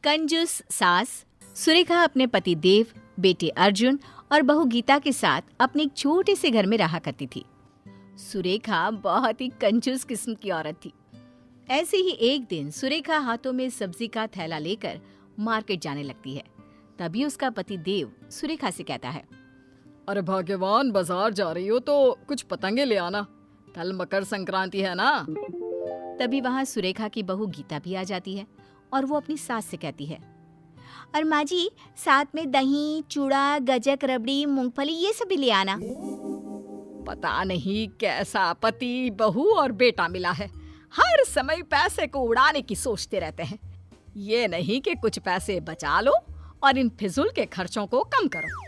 कंजूस सास सुरेखा अपने पति देव, बेटे अर्जुन और बहू गीता के साथ अपने एक छोटे से घर में रहा करती थी। सुरेखा बहुत ही कंजूस किस्म की औरत थी। ऐसे ही एक दिन सुरेखा हाथों में सब्जी का थैला लेकर मार्केट जाने लगती है। तभी उसका पति देव सुरेखा से कहता है, अरे भाग्यवान, बाजार जा रही हो तो कुछ पतंगे ले आना, कल मकर संक्रांति है ना। तभी वहाँ सुरेखा की बहू गीता भी आ जाती है और वो अपनी सास से कहती है, और माँ जी साथ में दही, चूड़ा, गजक, रबड़ी, मूंगफली ये सब भी ले आना। पता नहीं कैसा पति, बहू और बेटा मिला है, हर समय पैसे को उड़ाने की सोचते रहते हैं। ये नहीं कि कुछ पैसे बचा लो और इन फिजूल के खर्चों को कम करो।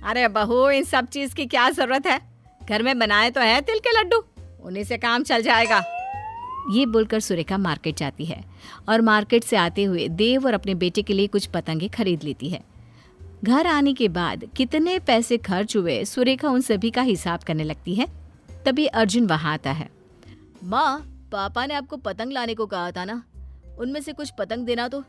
अरे बहू, इन सब चीज की क्या जरूरत है, घर में बनाए तो है तिल के लड्डू, उन्हीं से काम चल जाएगा। ये बोलकर सुरेखा मार्केट जाती है और मार्केट से आते हुए देव और अपने बेटे के लिए कुछ पतंगे खरीद लेती है। घर आने के बाद कितने पैसे खर्च हुए सुरेखा उन सभी का हिसाब करने लगती है। तभी अर्जुन वहां आता है। माँ, पापा ने आपको पतंग लाने को कहा था ना, उनमें से कुछ पतंग देना तो।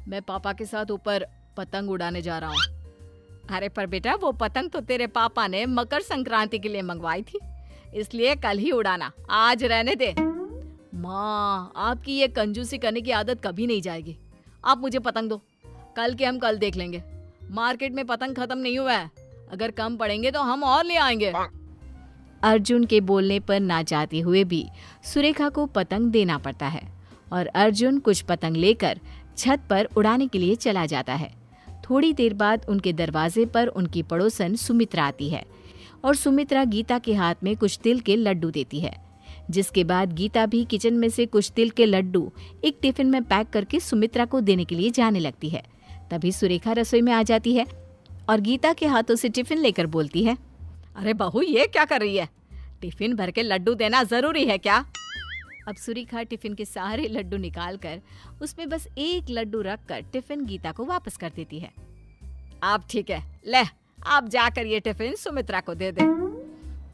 मैं पापा के साथ ऊपर पतंग उड़ाने जा रहा हूँ। अरे पर बेटा, वो पतंग तो तेरे पापा ने मकर संक्रांति के लिए मंगवाई थी, इसलिए कल ही उड़ाना, आज रहने दे। माँ, आपकी ये कंजूसी करने की आदत कभी नहीं जाएगी। आप मुझे पतंग दो, कल के हम कल देख लेंगे। मार्केट में पतंग खत्म नहीं हुआ है, अगर कम पड़ेंगे तो हम और ले आएंगे। अर्जुन के बोलने पर ना चाहते हुए भी सुरेखा को पतंग देना पड़ता है और अर्जुन कुछ पतंग लेकर छत पर उड़ाने के लिए चला जाता है। थोड़ी देर बाद उनके दरवाजे पर उनकी पड़ोसन सुमित्रा आती है और सुमित्रा गीता के हाथ में कुछ तिल के लड्डू देती है, जिसके बाद गीता भी किचन में से कुछ तिल के लड्डू एक टिफिन में पैक करके सुमित्रा को देने के लिए जाने लगती है। तभी सुरेखा रसोई में आ जाती है और गीता के हाथों से टिफिन लेकर बोलती है, अरे बहू, ये क्या कर रही है? टिफिन भर के लड्डू देना जरूरी है क्या? अब सुरेखा टिफिन के सारे लड्डू निकालकर उसमें बस एक लड्डू रखकर टिफिन गीता को वापस कर देती है। आप ठीक है, ले आप जाकर ये टिफिन सुमित्रा को दे दे।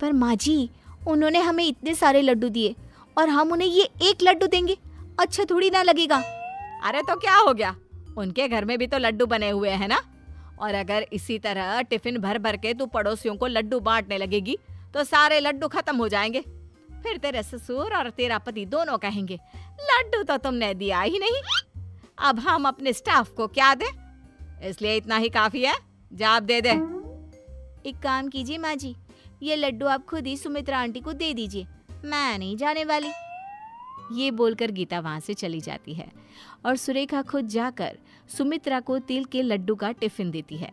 पर माँ जी, उन्होंने हमें इतने सारे लड्डू दिए और हम उन्हें ये एक लड्डू देंगे, अच्छा थोड़ी ना लगेगा। अरे तो क्या हो गया, उनके घर में भी तो लड्डू बने हुए हैं ना। और अगर इसी तरह टिफिन भर भर के तू पड़ोसियों को लड्डू बांटने लगेगी तो सारे लड्डू खत्म हो जाएंगे। फिर तेरे ससुर और तेरा पति दोनों कहेंगे, लड्डू तो तुमने दिया ही नहीं, अब हम अपने स्टाफ को क्या दें? इसलिए इतना ही काफी है, जा आप दे दे। एक काम कीजिए माँ जी, ये लड्डू आप खुद ही सुमित्रा आंटी को दे दीजिए, मैं नहीं जाने वाली। ये बोलकर गीता वहां से चली जाती है और सुरेखा खुद जाकर सुमित्रा को तिल के लड्डू का टिफिन देती है।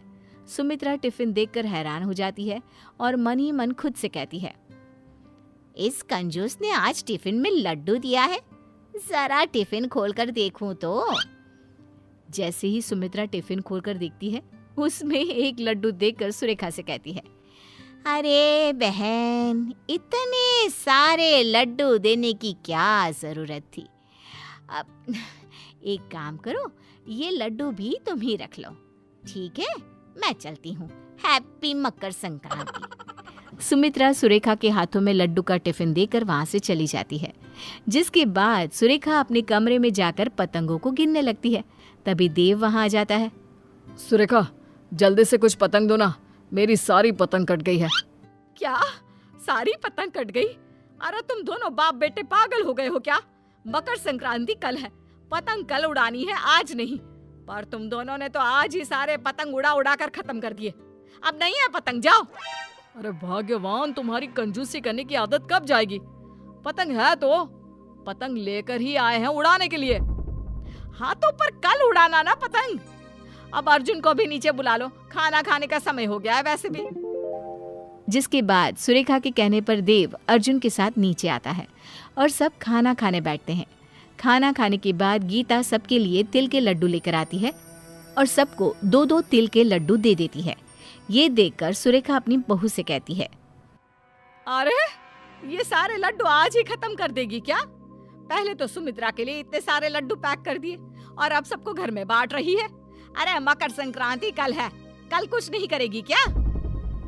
सुमित्रा टिफिन देखकर हैरान हो जाती है और मन ही मन खुद से कहती है, इस कंजूस ने आज टिफिन में लड्डू दिया है, जरा टिफिन खोलकर देखूं तो। जैसे ही सुमित्रा टिफिन खोलकर देखती है, उसमें एक लड्डू देखकर सुरेखा से कहती है, अरे बहन, इतने सारे लड्डू देने की क्या जरूरत थी। अब एक काम करो, ये लड्डू भी तुम ही रख लो, ठीक है? मैं चलती हूँ, हैप्पी मकर संक्रांति। सुमित्रा सुरेखा के हाथों में लड्डू का टिफिन देकर वहां से चली जाती है, जिसके बाद सुरेखा अपने कमरे में जाकर पतंगों को गिनने लगती है। तभी देव वहां आ जाता है। सुरेखा, जल्दी से कुछ पतंग दो ना, मेरी सारी पतंग कट गई है। क्या? सारी पतंग कट गई? अरे तुम दोनों बाप बेटे पागल हो गए हो क्या? मकर संक्रांति कल है, पतंग कल उड़ानी है, आज नहीं। पर तुम दोनों ने तो आज ही सारे पतंग उड़ा उड़ा कर खत्म कर दिए, अब नहीं है पतंग, जाओ। अरे भाग्यवान, तुम्हारी कंजूसी करने की आदत कब जाएगी? पतंग है तो पतंग लेकर ही आए हैं उड़ाने के लिए। हाँ तो पर कल उड़ाना ना पतंग। अब अर्जुन को भी नीचे बुला लो, खाना खाने का समय हो गया है वैसे भी। जिसके बाद सुरेखा के कहने पर देव अर्जुन के साथ नीचे आता है और सब खाना खाने बैठते हैं। खाना खाने के बाद गीता सबके लिए तिल के लड्डू लेकर आती है और सबको 2-2 तिल के लड्डू दे देती है। ये देखकर सुरेखा अपनी बहू से कहती है, अरे ये सारे लड्डू आज ही खत्म कर देगी क्या? पहले तो सुमित्रा के लिए इतने सारे लड्डू पैक कर दिए और अब सबको घर में बांट रही है। अरे मकर संक्रांति कल है, कल कुछ नहीं करेगी क्या?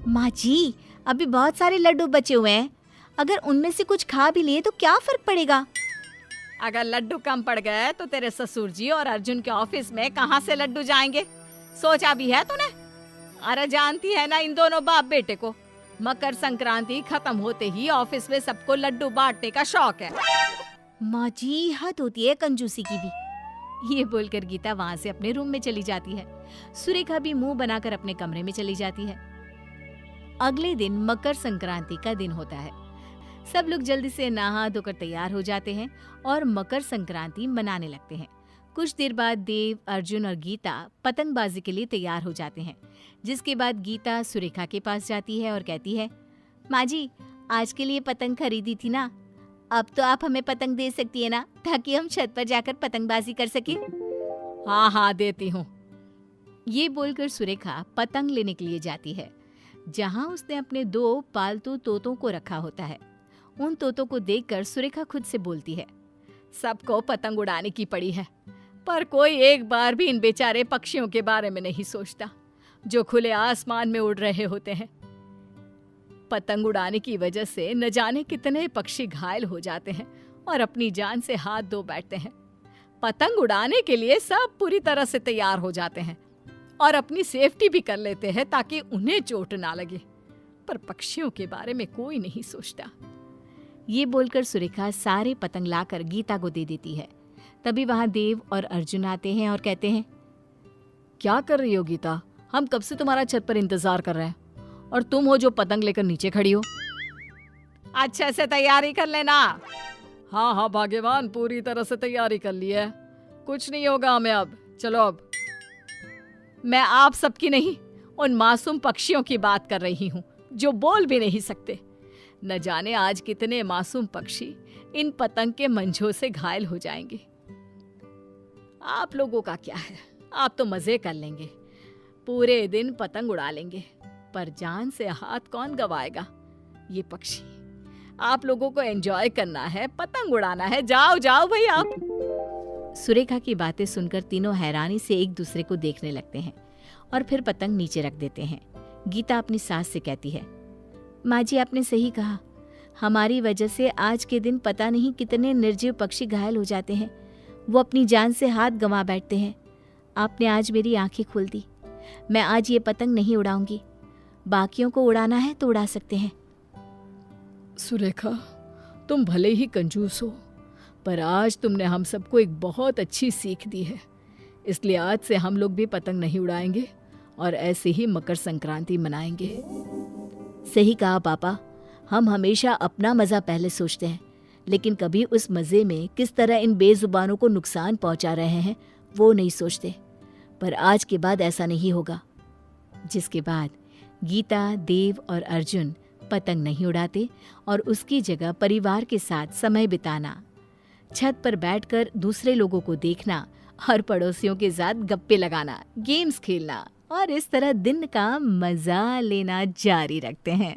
माँ जी, अभी बहुत सारे लड्डू बचे हुए हैं, अगर उनमें से कुछ खा भी लिए तो क्या फर्क पड़ेगा? अगर लड्डू कम पड़ गए तो तेरे ससुर जी और अर्जुन के ऑफिस में कहाँ से लड्डू जाएंगे? सोचा भी है तूने? अरे जानती है ना इन दोनों बाप बेटे को, मकर संक्रांति खत्म होते ही ऑफिस में सबको लड्डू बांटने का शौक है। माँ जी हद होती है कंजूसी की भी। ये बोलकर गीता वहां से अपने रूम में चली जाती है। सुरेखा भी मुंह बनाकर अपने कमरे में चली जाती है। अगले दिन मकर संक्रांति का दिन होता है। सब लोग जल्दी से नहा धोकर तैयार हो जाते हैं और मकर संक्रांति मनाने लगते हैं। कुछ देर बाद देव, अर्जुन और गीता पतंगबाजी के लिए तैयार हो जाते हैं, जिसके बाद गीता सुरेखा के पास जाती है और कहती है, माँ जी आज के लिए पतंग खरीदी थी ना, अब तो आप हमें पतंग दे सकती है ना, ताकि हम छत पर जाकर पतंगबाजी कर सके। हाँ हाँ देती हूँ। ये बोलकर सुरेखा पतंग लेने के लिए जाती है, जहाँ उसने अपने 2 पालतू तोतों को रखा होता है। उन तोतों को देखकर सुरेखा खुद से बोलती है, सबको पतंग उड़ाने की पड़ी है, पर कोई एक बार भी इन बेचारे पक्षियों के बारे में नहीं सोचता जो खुले आसमान में उड़ रहे होते हैं। पतंग उड़ाने की वजह से न जाने कितने पक्षी घायल हो जाते हैं और अपनी जान से हाथ धो बैठते हैं। पतंग उड़ाने के लिए सब पूरी तरह से तैयार हो जाते हैं और अपनी सेफ्टी भी कर लेते हैं ताकि उन्हें चोट ना लगे, पर पक्षियों के बारे में कोई नहीं सोचता। ये बोलकर सुरेखा सारे पतंग लाकर गीता को दे देती है। तभी वहां देव और अर्जुन आते हैं और कहते हैं, क्या कर रही हो गीता? हम कब से तुम्हारा छत पर इंतजार कर रहे हैं और तुम हो जो पतंग लेकर नीचे खड़ी हो। अच्छे से तैयारी कर लेना। हाँ हाँ भाग्यवान, पूरी तरह से तैयारी कर ली है, कुछ नहीं होगा हमें अब। चलो अब। मैं आप सबकी नहीं, उन मासूम पक्षियों की बात कर रही हूँ जो बोल भी नहीं सकते। न जाने आज कितने मासूम पक्षी इन पतंग के मंझों से घायल हो जाएंगे। आप लोगों का क्या है, आप तो मजे कर लेंगे, पूरे दिन पतंग उड़ा लेंगे, पर जान से हाथ कौन गवाएगा? ये पक्षी, आप लोगों को एंजॉय करना है, पतंग उड़ाना है, जाओ जाओ भाई आप। सुरेखा की बातें सुनकर तीनों हैरानी से एक दूसरे को देखने लगते हैं और फिर पतंग नीचे रख देते हैं। गीता अपनी सास से कहती है, माँ जी आपने सही कहा, हमारी वजह से आज के दिन पता नहीं कितने निर्जीव पक्षी घायल हो जाते हैं, वो अपनी जान से हाथ गंवा बैठते हैं। आपने आज मेरी आंखें खोल दी। मैं आज ये पतंग नहीं उड़ाऊंगी, बाकियों को उड़ाना है तो उड़ा सकते हैं। सुरेखा, तुम भले ही कंजूस हो, पर आज तुमने हम सबको एक बहुत अच्छी सीख दी है, इसलिए आज से हम लोग भी पतंग नहीं उड़ाएंगे और ऐसे ही मकर संक्रांति मनाएंगे। सही कहा पापा, हम हमेशा अपना मज़ा पहले सोचते हैं, लेकिन कभी उस मज़े में किस तरह इन बेजुबानों को नुकसान पहुंचा रहे हैं वो नहीं सोचते। पर आज के बाद ऐसा नहीं होगा। जिसके बाद गीता, देव और अर्जुन पतंग नहीं उड़ाते और उसकी जगह परिवार के साथ समय बिताना, छत पर बैठकर दूसरे लोगों को देखना और पड़ोसियों के साथ गप्पे लगाना, गेम्स खेलना और इस तरह दिन का मज़ा लेना जारी रखते हैं।